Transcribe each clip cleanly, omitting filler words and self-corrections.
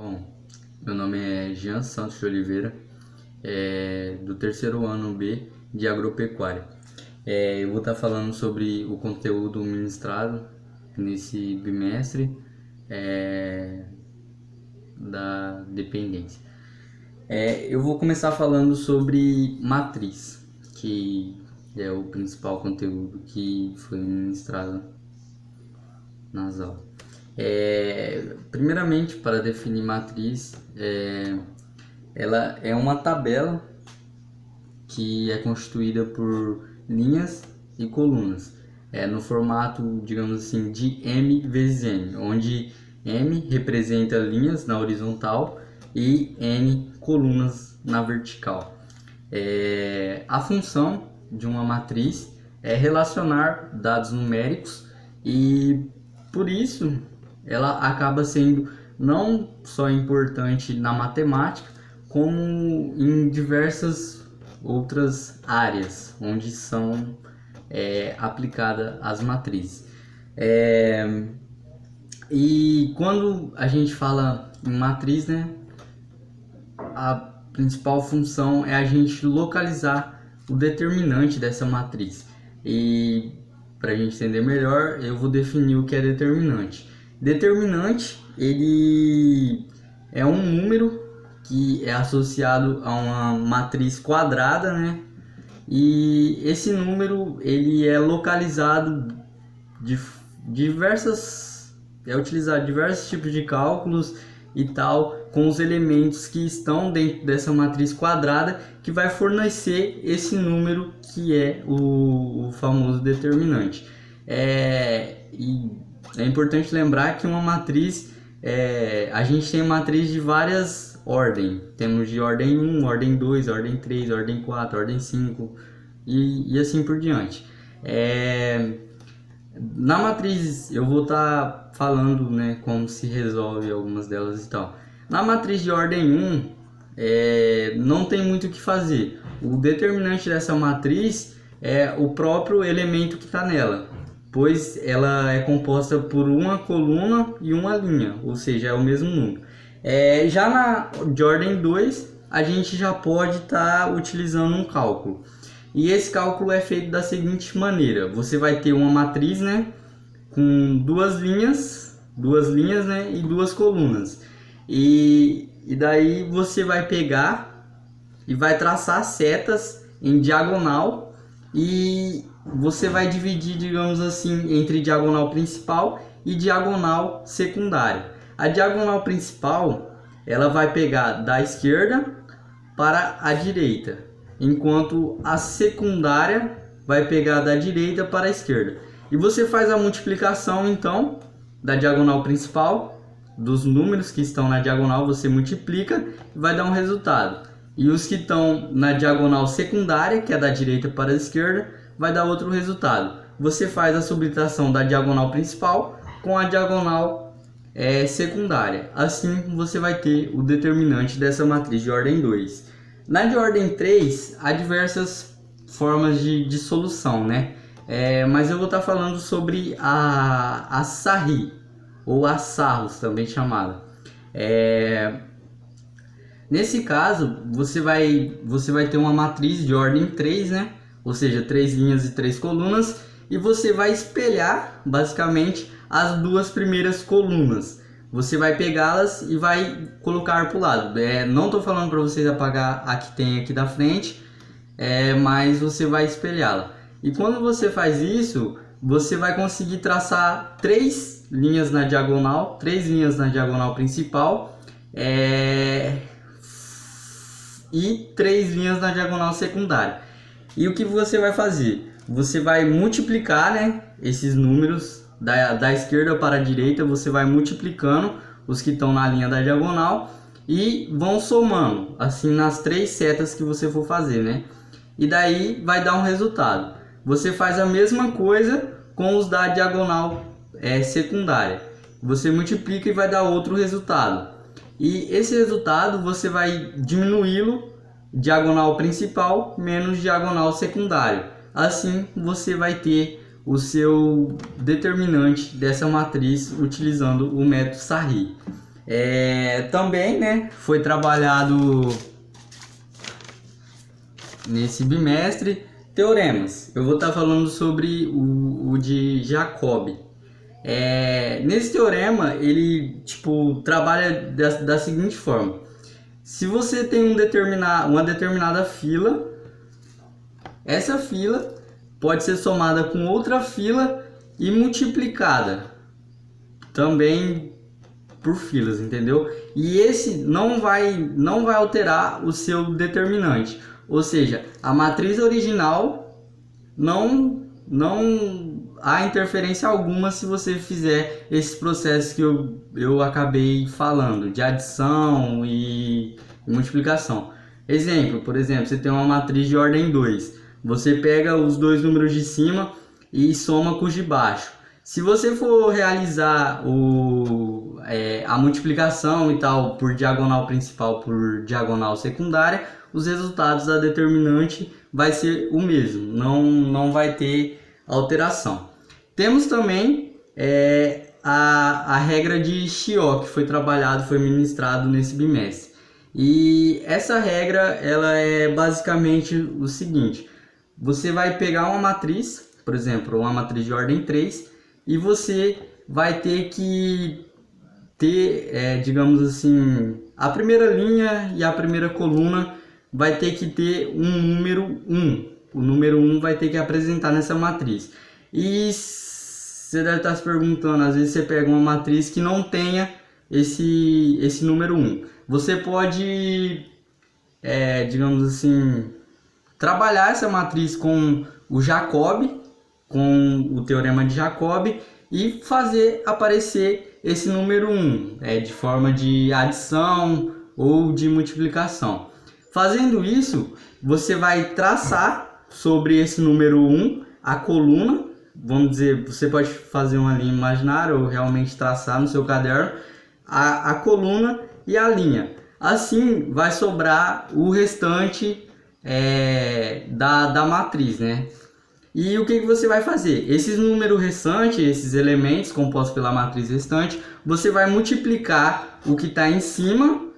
Bom, meu nome é Jean Santos de Oliveira, do terceiro ano B de Agropecuária. Eu vou estar falando sobre o conteúdo ministrado nesse bimestre da dependência. Eu vou começar falando sobre matriz, que é o principal conteúdo que foi ministrado nas aulas. Primeiramente, para definir matriz, ela é uma tabela que é constituída por linhas e colunas, no formato, digamos assim, de M vezes N, onde M representa linhas na horizontal e N colunas na vertical. A função de uma matriz é relacionar dados numéricos e, por isso, ela acaba sendo não só importante na matemática, como em diversas outras áreas onde são aplicadas as matrizes. E quando a gente fala em matriz, né, a principal função é a gente localizar o determinante dessa matriz. E para a gente entender melhor, eu vou definir o que é determinante. Determinante, ele é um número que é associado a uma matriz quadrada, né? E esse número ele é localizado é utilizado diversos tipos de cálculos e tal, com os elementos que estão dentro dessa matriz quadrada, que vai fornecer esse número que é o famoso determinante. E é importante lembrar que uma matriz, a gente tem matriz de várias ordens. Temos de ordem 1, ordem 2, ordem 3, ordem 4, ordem 5 e assim por diante. Na matriz eu vou estar falando, né, como se resolve algumas delas e tal. Na matriz de ordem 1, não tem muito o que fazer. O determinante dessa matriz é o próprio elemento que está nela, pois ela é composta por uma coluna e uma linha, ou seja, é o mesmo número. Já na de ordem 2, a gente já pode estar utilizando um cálculo. E esse cálculo é feito da seguinte maneira: você vai ter uma matriz, né, com duas linhas, né, e duas colunas. E daí você vai pegar e vai traçar setas em diagonal e você vai dividir, digamos assim, entre diagonal principal e diagonal secundária. A diagonal principal, ela vai pegar da esquerda para a direita, enquanto a secundária vai pegar da direita para a esquerda. E você faz a multiplicação, então, da diagonal principal, dos números que estão na diagonal, você multiplica e vai dar um resultado. E os que estão na diagonal secundária, que é da direita para a esquerda, vai dar outro resultado. Você faz a subtração da diagonal principal com a diagonal secundária. Assim você vai ter o determinante dessa matriz de ordem 2. Na de ordem 3, há diversas formas de solução, né? Mas eu vou estar falando sobre a Sarri, ou a Sarros, também chamada. Nesse caso, você vai ter uma matriz de ordem 3, né? Ou seja, 3 linhas e 3 colunas, e você vai espelhar, basicamente, as duas primeiras colunas. Você vai pegá-las e vai colocar para o lado. Não estou falando para vocês apagar a que tem aqui da frente, mas você vai espelhá-la. E quando você faz isso, você vai conseguir traçar 3 linhas na diagonal, 3 linhas na diagonal principal, e 3 linhas na diagonal secundária. E o que você vai fazer? Você vai multiplicar, né, esses números da esquerda para a direita, você vai multiplicando os que estão na linha da diagonal e vão somando, assim, nas 3 setas que você for fazer, né? E daí vai dar um resultado. Você faz a mesma coisa com os da diagonal secundária. Você multiplica e vai dar outro resultado. E esse resultado você vai diminuí-lo, diagonal principal menos diagonal secundário. Assim você vai ter o seu determinante dessa matriz utilizando o método Sarri. Também, né, foi trabalhado nesse bimestre teoremas. Eu vou estar falando sobre o de Jacobi. Nesse teorema, ele trabalha da seguinte forma. Se você tem uma determinada fila, essa fila pode ser somada com outra fila e multiplicada também por filas, entendeu? E esse não vai alterar o seu determinante. Ou seja, a matriz original não há interferência alguma se você fizer esses processos que eu acabei falando, de adição e multiplicação. Por exemplo, você tem uma matriz de ordem 2. Você pega os dois números de cima e soma com os de baixo. Se você for realizar a multiplicação e tal por diagonal principal por diagonal secundária, os resultados da determinante vai ser o mesmo, não vai ter alteração. Temos também a regra de Chiot, que foi ministrado nesse bimestre. E essa regra ela é basicamente o seguinte: você vai pegar uma matriz, por exemplo, uma matriz de ordem 3, e você vai ter que ter, digamos assim, a primeira linha e a primeira coluna vai ter que ter um número 1. O número 1 vai ter que apresentar nessa matriz. E você deve estar se perguntando, às vezes você pega uma matriz que não tenha esse número 1. Você pode, digamos assim, trabalhar essa matriz com o Jacobi, com o teorema de Jacobi, e fazer aparecer esse número 1, de forma de adição ou de multiplicação. Fazendo isso, você vai traçar sobre esse número 1 a coluna. Vamos dizer, você pode fazer uma linha imaginária ou realmente traçar no seu caderno a coluna e a linha. Assim vai sobrar o restante da matriz, né? E o que você vai fazer? Esses números restantes, esses elementos compostos pela matriz restante, você vai multiplicar o que está em cima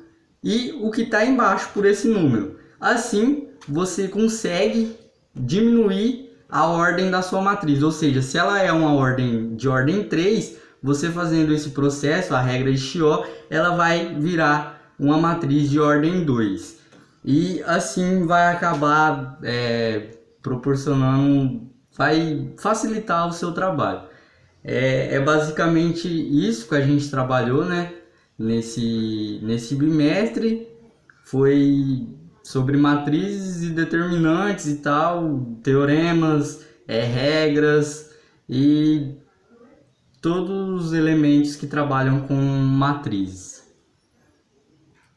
e o que está embaixo por esse número. Assim, você consegue diminuir a ordem da sua matriz. Ou seja, se ela é uma ordem de ordem 3, você fazendo esse processo, a regra de Chiot, ela vai virar uma matriz de ordem 2. E assim vai acabar vai facilitar o seu trabalho. Basicamente isso que a gente trabalhou, né, nesse bimestre. Foi sobre matrizes e determinantes e tal, teoremas, regras e todos os elementos que trabalham com matrizes.